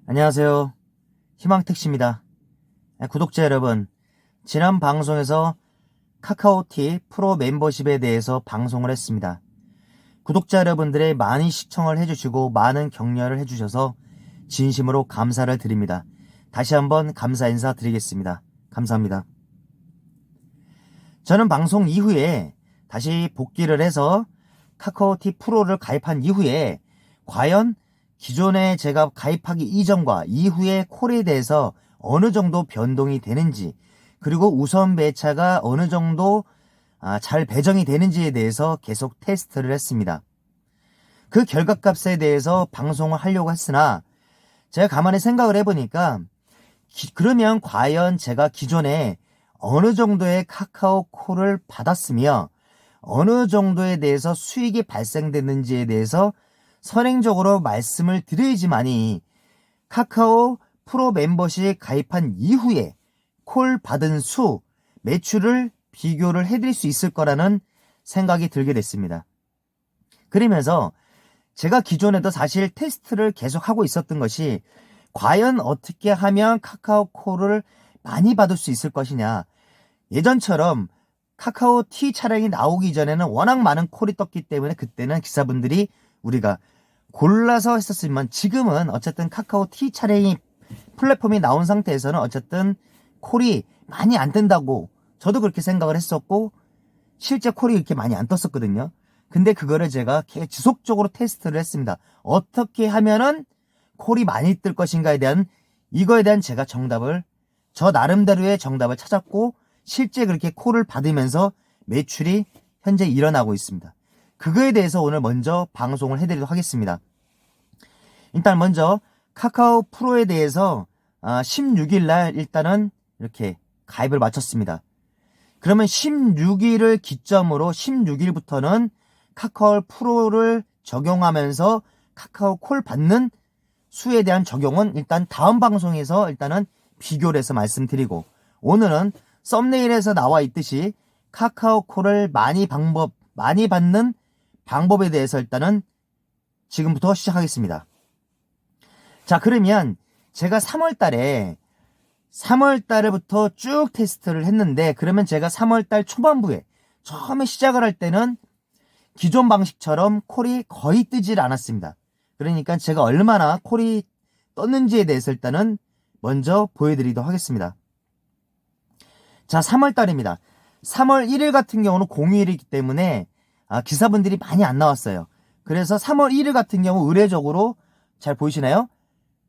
안녕하세요. 희망택시입니다. 구독자 여러분, 지난 방송에서 카카오티 프로 멤버십에 대해서 방송을 했습니다. 구독자 여러분들의 많은 시청을 해주시고 많은 격려를 해주셔서 진심으로 감사를 드립니다. 다시 한번 감사 인사 드리겠습니다. 감사합니다. 저는 방송 이후에 다시 복귀를 해서 카카오티 프로를 가입한 이후에 과연 기존에 제가 가입하기 이전과 이후의 콜에 대해서 어느 정도 변동이 되는지, 그리고 우선 배차가 어느 정도 잘 배정이 되는지에 대해서 계속 테스트를 했습니다. 그 결과값에 대해서 방송을 하려고 했으나 제가 가만히 생각을 해보니까 그러면 과연 제가 기존에 어느 정도의 카카오 콜을 받았으며 어느 정도에 대해서 수익이 발생됐는지에 대해서 선행적으로 말씀을 드려야지만이 카카오 프로 멤버십 가입한 이후에 콜 받은 수, 매출을 비교를 해드릴 수 있을 거라는 생각이 들게 됐습니다. 그러면서 제가 기존에도 사실 테스트를 계속 하고 있었던 것이 과연 어떻게 하면 카카오 콜을 많이 받을 수 있을 것이냐. 예전처럼 카카오 T 차량이 나오기 전에는 워낙 많은 콜이 떴기 때문에 그때는 기사분들이 우리가 골라서 했었지만 지금은 어쨌든 카카오 T 차량이 플랫폼이 나온 상태에서는 어쨌든 콜이 많이 안 뜬다고 저도 그렇게 생각을 했었고 실제 콜이 이렇게 많이 안 떴었거든요. 근데 그거를 제가 지속적으로 테스트를 했습니다. 어떻게 하면은 콜이 많이 뜰 것인가에 대한 이거에 대한 제가 정답을 저 나름대로의 정답을 찾았고 실제 그렇게 콜을 받으면서 매출이 현재 일어나고 있습니다. 그거에 대해서 오늘 먼저 방송을 해드리도록 하겠습니다. 일단 먼저 카카오 프로에 대해서 16일 날 일단은 이렇게 가입을 마쳤습니다. 그러면 16일을 기점으로 16일부터는 카카오 프로를 적용하면서 카카오 콜 받는 수에 대한 적용은 일단 다음 방송에서 일단은 비교를 해서 말씀드리고 오늘은 썸네일에서 나와 있듯이 카카오 콜을 많이 받는 방법에 대해서 일단은 지금부터 시작하겠습니다. 자, 그러면 제가 3월달부터 쭉 테스트를 했는데 그러면 제가 3월달 초반부에 처음에 시작을 할 때는 기존 방식처럼 콜이 거의 뜨질 않았습니다. 그러니까 제가 얼마나 콜이 떴는지에 대해서 일단은 먼저 보여드리도록 하겠습니다. 자, 3월달입니다. 3월 1일 같은 경우는 공휴일이기 때문에 기사분들이 많이 안 나왔어요. 그래서 3월 1일 같은 경우 의례적으로 잘 보이시나요?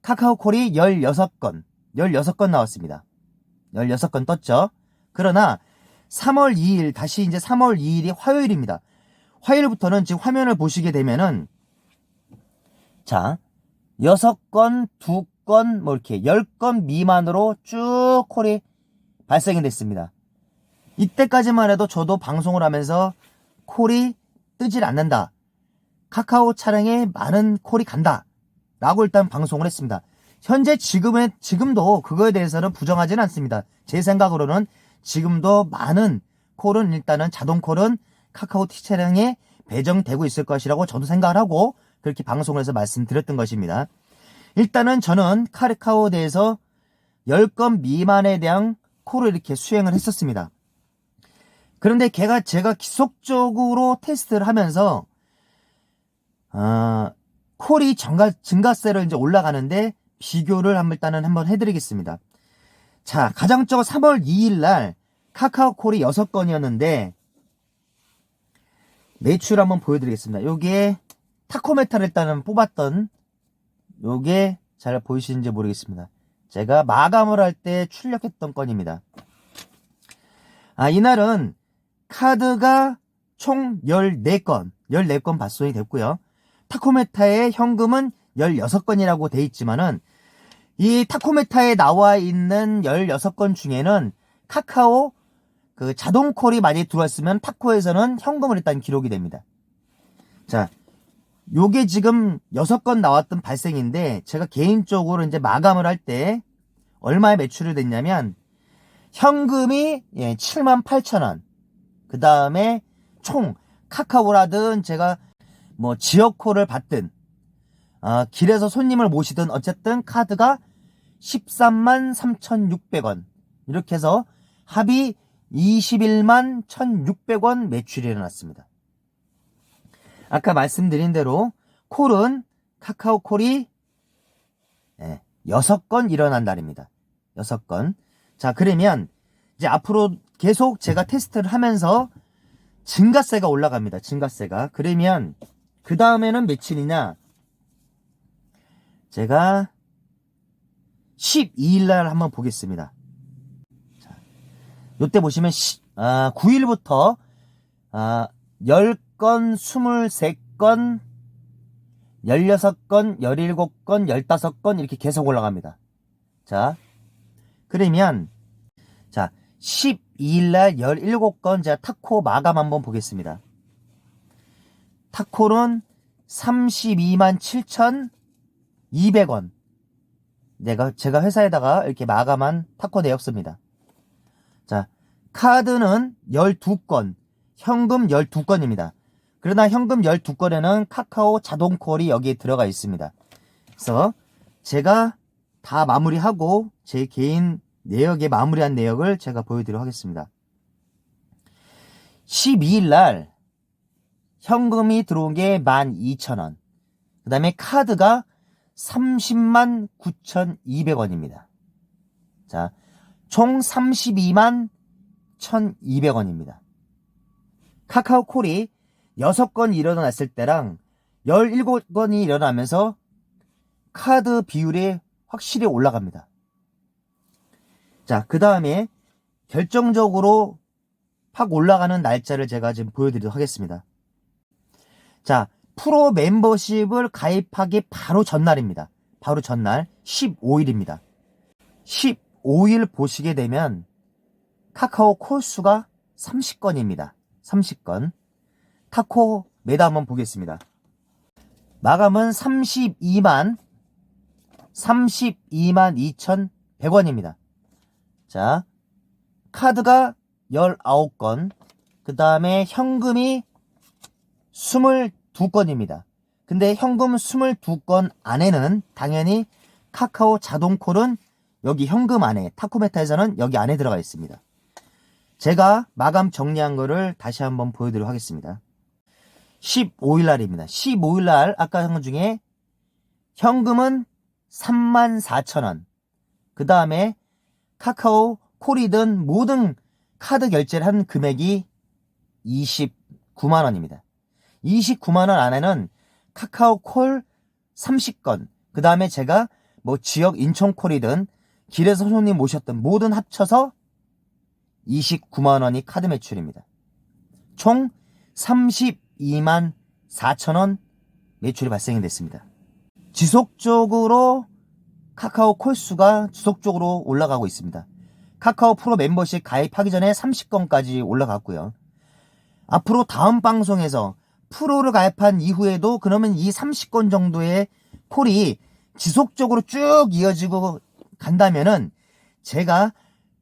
카카오콜이 16건 나왔습니다. 16건 떴죠. 그러나 3월 2일, 다시 이제 3월 2일이 화요일입니다. 화요일부터는 지금 화면을 보시게 되면은 자, 6건, 2건, 뭐 이렇게 10건 미만으로 쭉 콜이 발생이 됐습니다. 이때까지만 해도 저도 방송을 하면서 콜이 뜨질 않는다. 카카오 차량에 많은 콜이 간다. 라고 일단 방송을 했습니다. 현재 지금도 그거에 대해서는 부정하지는 않습니다. 제 생각으로는 지금도 많은 콜은 일단은 자동 콜은 카카오 T 차량에 배정되고 있을 것이라고 저도 생각을 하고 그렇게 방송을 해서 말씀드렸던 것입니다. 일단은 저는 카카오에 대해서 10건 미만에 대한 콜을 이렇게 수행을 했었습니다. 그런데 제가 지속적으로 테스트를 하면서 콜이 증가세로 이제 올라가는데 비교를 일단은 한번 해드리겠습니다. 자, 가장적으로 3월 2일 날 카카오 콜이 6건이었는데 매출 한번 보여드리겠습니다. 요게 타코메타를 일단은 뽑았던 요게 잘 보이시는지 모르겠습니다. 제가 마감을 할 때 출력했던 건입니다. 이날은 카드가 총 14건 발송이 됐고요. 타코메타의 현금은 16건이라고 돼 있지만은 이 타코메타에 나와 있는 16건 중에는 카카오 그 자동 콜이 많이 들어왔으면 타코에서는 현금을 일단 기록이 됩니다. 자, 요게 지금 6건 나왔던 발생인데 제가 개인적으로 이제 마감을 할 때 얼마에 매출이 됐냐면 현금이 78,000원. 그 다음에 총 카카오라든 제가 뭐 지역콜을 받든 길에서 손님을 모시든 어쨌든 카드가 13만 3,600원. 이렇게 해서 합이 21만 1,600원 매출이 일어났습니다. 아까 말씀드린 대로 콜은 카카오 콜이 6건 일어난 날입니다. 6건. 자, 그러면 이제 앞으로 계속 제가 테스트를 하면서 증가세가 올라갑니다. 증가세가. 그러면 그 다음에는 며칠이냐? 제가 12일 날 한번 보겠습니다. 자, 요때 보시면 9일부터 10건, 23건, 16건, 17건, 15건 이렇게 계속 올라갑니다. 자, 그러면 자, 12일날 17건 제가 타코 마감 한번 보겠습니다. 타코는 32만 7,200원. 제가 회사에다가 이렇게 마감한 타코 내역서입니다. 자, 카드는 12건, 현금 12건입니다. 그러나 현금 12건에는 카카오 자동콜이 여기에 들어가 있습니다. 그래서 제가 다 마무리하고 제 개인 내역에 마무리한 내역을 제가 보여드리도록 하겠습니다. 12일 날 현금이 들어온 게 12,000원. 그 다음에 카드가 30만 9,200원입니다. 자, 총 32만 1,200원입니다. 카카오 콜이 6건 일어났을 때랑 17건이 일어나면서 카드 비율이 확실히 올라갑니다. 자, 그 다음에 결정적으로 팍 올라가는 날짜를 제가 지금 보여드리도록 하겠습니다. 자, 프로 멤버십을 가입하기 바로 전날입니다. 바로 전날 15일입니다. 15일 보시게 되면 카카오 콜 수가 30건입니다. 30건. 타코 매달 한번 보겠습니다. 마감은 32만 2,100원입니다. 자, 카드가 19건, 그 다음에 현금이 22건입니다. 근데 현금 22건 안에는 당연히 카카오 자동콜은 여기 현금 안에, 타코메타에서는 여기 안에 들어가 있습니다. 제가 마감 정리한 거를 다시 한번 보여드리도록 하겠습니다. 15일 날입니다. 15일 날 아까 한 것 중에 현금은 34,000원. 그 다음에 카카오 콜이든 모든 카드 결제를 한 금액이 29만원입니다. 29만원 안에는 카카오 콜 30건, 그 다음에 제가 뭐 지역 인천콜이든 길에서 손님 모셨던 모든 합쳐서 29만원이 카드 매출입니다. 총 32만 4천원 매출이 발생이 됐습니다. 지속적으로 카카오 콜수가 지속적으로 올라가고 있습니다. 카카오 프로 멤버십 가입하기 전에 30건까지 올라갔고요. 앞으로 다음 방송에서 프로를 가입한 이후에도 그러면 이 30건 정도의 콜이 지속적으로 쭉 이어지고 간다면은 제가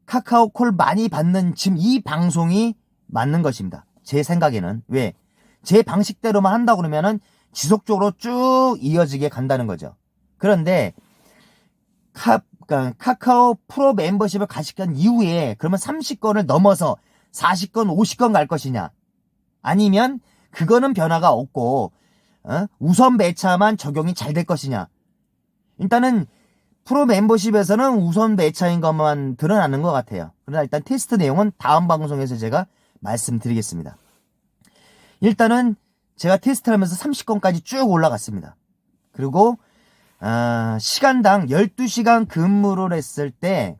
카카오 콜 많이 받는 지금 이 방송이 맞는 것입니다. 제 생각에는. 왜? 제 방식대로만 한다 그러면은 지속적으로 쭉 이어지게 간다는 거죠. 그런데 카카오 프로 멤버십을 가입한 이후에 그러면 30건을 넘어서 40건, 50건 갈 것이냐? 아니면 그거는 변화가 없고 우선 배차만 적용이 잘 될 것이냐? 일단은 프로 멤버십에서는 우선 배차인 것만 드러나는 것 같아요. 그러나 일단 테스트 내용은 다음 방송에서 제가 말씀드리겠습니다. 일단은 제가 테스트를 하면서 30건까지 쭉 올라갔습니다. 그리고 시간당 12시간 근무를 했을 때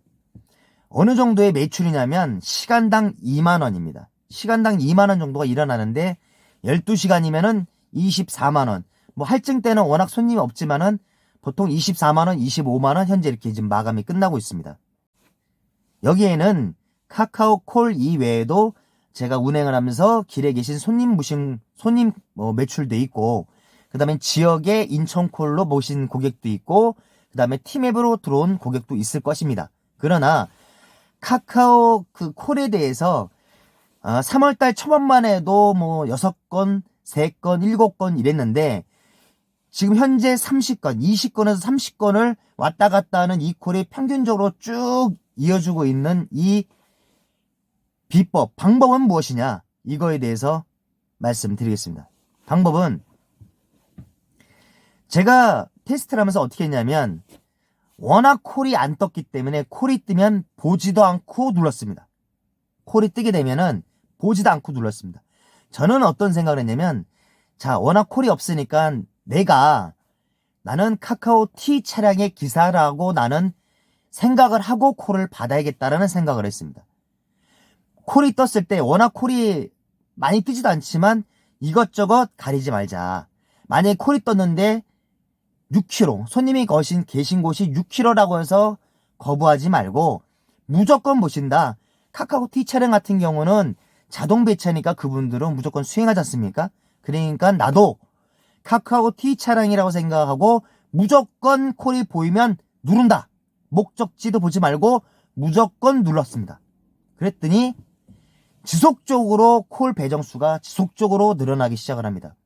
어느 정도의 매출이냐면 시간당 2만원입니다. 시간당 2만원 정도가 일어나는데 12시간이면은 24만원. 뭐 할증 때는 워낙 손님이 없지만은 보통 24만원, 25만원 현재 이렇게 지금 마감이 끝나고 있습니다. 여기에는 카카오 콜 이외에도 제가 운행을 하면서 길에 계신 손님 매출도 있고, 그 다음에 지역의 인천콜로 모신 고객도 있고, 그 다음에 티맵으로 들어온 고객도 있을 것입니다. 그러나 카카오 그 콜에 대해서 3월달 초반만 해도 뭐 6건, 3건, 7건 이랬는데 지금 현재 30건, 20건에서 30건을 왔다 갔다 하는 이 콜이 평균적으로 쭉 이어주고 있는 이 비법, 방법은 무엇이냐? 이거에 대해서 말씀드리겠습니다. 방법은 제가 테스트를 하면서 어떻게 했냐면 워낙 콜이 안 떴기 때문에 콜이 뜨면 보지도 않고 눌렀습니다. 콜이 뜨게 되면은 보지도 않고 눌렀습니다. 저는 어떤 생각을 했냐면 자, 워낙 콜이 없으니까 나는 카카오티 차량의 기사라고 나는 생각을 하고 콜을 받아야겠다라는 생각을 했습니다. 콜이 떴을 때 워낙 콜이 많이 뜨지도 않지만 이것저것 가리지 말자. 만약에 콜이 떴는데 6km, 손님이 계신 곳이 6km라고 해서 거부하지 말고 무조건 보신다. 카카오티 차량 같은 경우는 자동 배차니까 그분들은 무조건 수행하지 않습니까? 그러니까 나도 카카오티 차량이라고 생각하고 무조건 콜이 보이면 누른다. 목적지도 보지 말고 무조건 눌렀습니다. 그랬더니 지속적으로 콜 배정수가 지속적으로 늘어나기 시작을 합니다.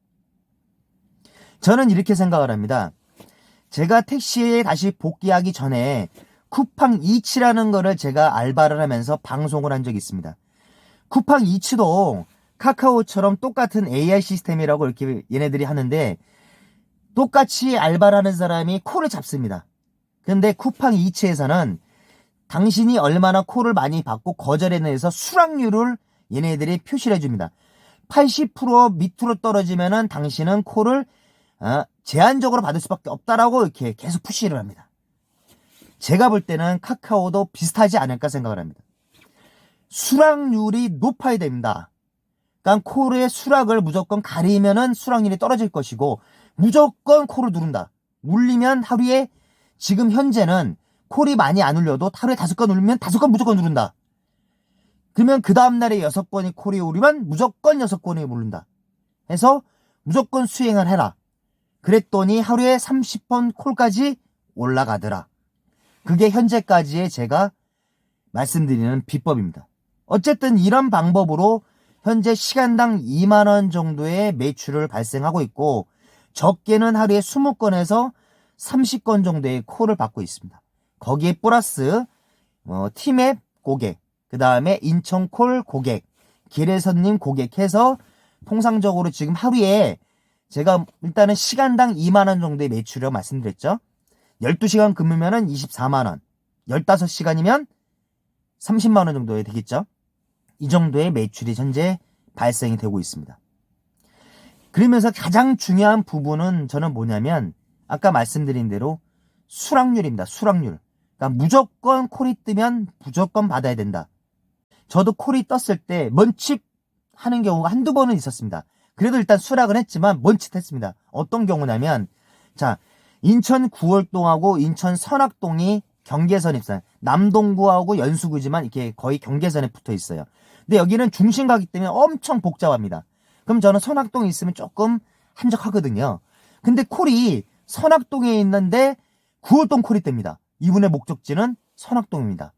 저는 이렇게 생각을 합니다. 제가 택시에 다시 복귀하기 전에 쿠팡 이치라는 거를 제가 알바를 하면서 방송을 한 적이 있습니다. 쿠팡 이치도 카카오처럼 똑같은 AI 시스템이라고 이렇게 얘네들이 하는데 똑같이 알바를 하는 사람이 콜을 잡습니다. 그런데 쿠팡 이치에서는 당신이 얼마나 콜을 많이 받고 거절해내서 수락률을 얘네들이 표시를 해줍니다. 80% 밑으로 떨어지면은 당신은 콜을 제한적으로 받을 수밖에 없다라고 이렇게 계속 푸시를 합니다. 제가 볼 때는 카카오도 비슷하지 않을까 생각을 합니다. 수락률이 높아야 됩니다. 그러니까 콜의 수락을 무조건 가리면은 수락률이 떨어질 것이고 무조건 콜을 누른다. 울리면 하루에 지금 현재는 콜이 많이 안 울려도 하루에 5건 울리면 5건 무조건 누른다. 그러면 그 다음날에 6건이 콜이 울리면 무조건 6건이 울린다. 해서 무조건 수행을 해라. 그랬더니 하루에 30번 콜까지 올라가더라. 그게 현재까지의 제가 말씀드리는 비법입니다. 어쨌든 이런 방법으로 현재 시간당 2만원 정도의 매출을 발생하고 있고 적게는 하루에 20건에서 30건 정도의 콜을 받고 있습니다. 거기에 플러스 티맵 고객, 그 다음에 인천콜 고객, 기레손님 고객 해서 통상적으로 지금 하루에 제가 일단은 시간당 2만원 정도의 매출이라고 말씀드렸죠. 12시간 근무면은 24만원, 15시간이면 30만원 정도 되겠죠. 이 정도의 매출이 현재 발생이 되고 있습니다. 그러면서 가장 중요한 부분은 저는 뭐냐면 아까 말씀드린 대로 수락률입니다. 수락률. 그러니까 무조건 콜이 뜨면 무조건 받아야 된다. 저도 콜이 떴을 때 먼칫 하는 경우가 한두 번은 있었습니다. 그래도 일단 수락은 했지만 먼칫했습니다. 어떤 경우냐면 자, 인천 구월동하고 인천 선악동이 경계선에 있어요. 남동구하고 연수구지만 이렇게 거의 경계선에 붙어 있어요. 근데 여기는 중심가기 때문에 엄청 복잡합니다. 그럼 저는 선악동에 있으면 조금 한적하거든요. 근데 콜이 선악동에 있는데 구월동 콜이 뜹니다. 이분의 목적지는 선악동입니다.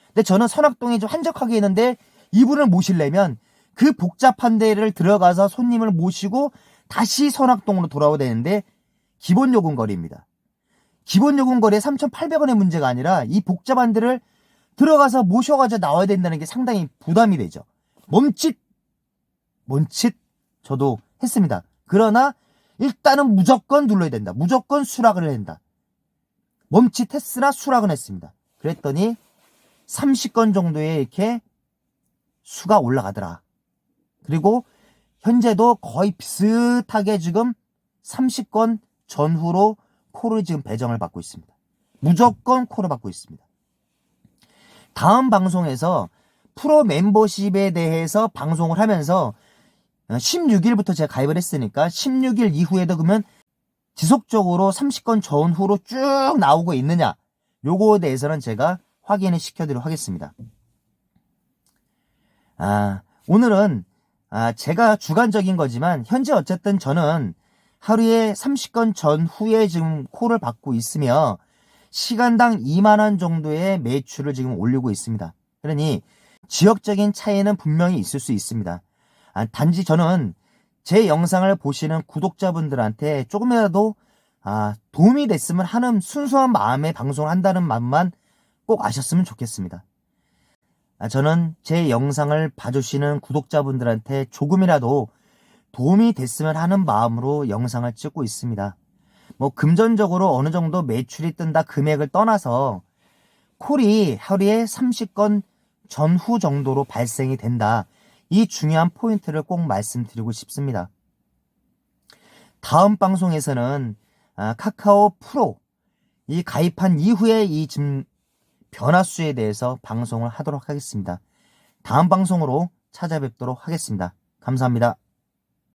근데 저는 선악동이 좀 한적하게 있는데 이분을 모시려면 그 복잡한 데를 들어가서 손님을 모시고 다시 선악동으로 돌아와야 되는데 기본 요금 거리입니다. 기본 요금 거리에 3,800원의 문제가 아니라 이 복잡한 데를 들어가서 모셔가지고 나와야 된다는 게 상당히 부담이 되죠. 멈칫 저도 했습니다. 그러나 일단은 무조건 눌러야 된다. 무조건 수락을 해야 된다. 멈칫했으나 수락은 했습니다. 그랬더니 30건 정도의 이렇게 수가 올라가더라. 그리고 현재도 거의 비슷하게 지금 30건 전후로 콜을 지금 배정을 받고 있습니다. 무조건 콜을 받고 있습니다. 다음 방송에서 프로 멤버십에 대해서 방송을 하면서 16일부터 제가 가입을 했으니까 16일 이후에도 그러면 지속적으로 30건 전후로 쭉 나오고 있느냐, 요거에 대해서는 제가 확인을 시켜드리도록 하겠습니다. 오늘은 제가 주관적인 거지만 현재 어쨌든 저는 하루에 30건 전후에 지금 콜을 받고 있으며 시간당 2만원 정도의 매출을 지금 올리고 있습니다. 그러니 지역적인 차이는 분명히 있을 수 있습니다. 단지 저는 제 영상을 보시는 구독자분들한테 조금이라도 도움이 됐으면 하는 순수한 마음의 방송을 한다는 마음만 꼭 아셨으면 좋겠습니다. 저는 제 영상을 봐주시는 구독자분들한테 조금이라도 도움이 됐으면 하는 마음으로 영상을 찍고 있습니다. 뭐 금전적으로 어느 정도 매출이 뜬다 금액을 떠나서 콜이 하루에 30건 전후 정도로 발생이 된다. 이 중요한 포인트를 꼭 말씀드리고 싶습니다. 다음 방송에서는 카카오 프로 이 가입한 이후에 이 지금 변화수에 대해서 방송을 하도록 하겠습니다. 다음 방송으로 찾아뵙도록 하겠습니다. 감사합니다.